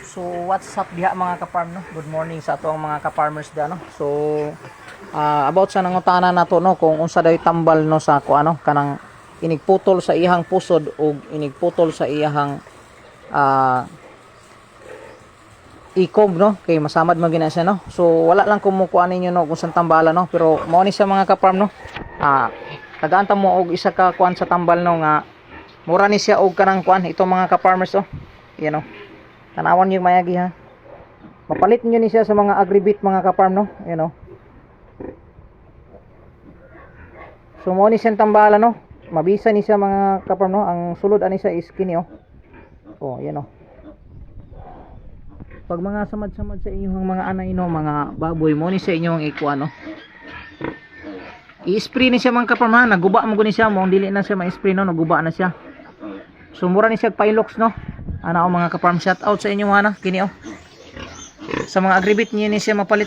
So what's up diha mga ka-farm no? Good morning sa ato ang mga ka-farmers da no. So about sa nangutana nato no kung unsa daw tambal no sa ano kanang inigputol sa iyang pusod o inigputol sa iyang ikob no kay masamad man gina siya no. So wala lang kumukuha ninyo no kung saan tambala no, pero mao ni sa mga ka-farm no. Tagaan ta mo og isa ka kuan sa tambal no nga mura ni siya og kanang kuan itong mga ka-farmers oh. Yan oh. Tanawan yung mayagi ha. Mapalit niyo ni siya sa mga agribit mga ka-farm no. Yan oh. So mo ni siyang tambala no. Mabisa ni siya mga ka-farm no. Ang sulod ani siya is kini oh. Oh, yan oh. Pag mga samad-samad sa inyong mga anay no, mga baboy mo ni sa inyong ikuan no. I-spray ni siya mga ka-farm ha. Naguba mo ni siya mo, dili na siya ma-spray no, naguba na siya. So mura ni siya Pilox no. Ana o mga ka-farm, shout out sa inyo ha na kini oh. Sa mga agribit niyo ni siya mapalit.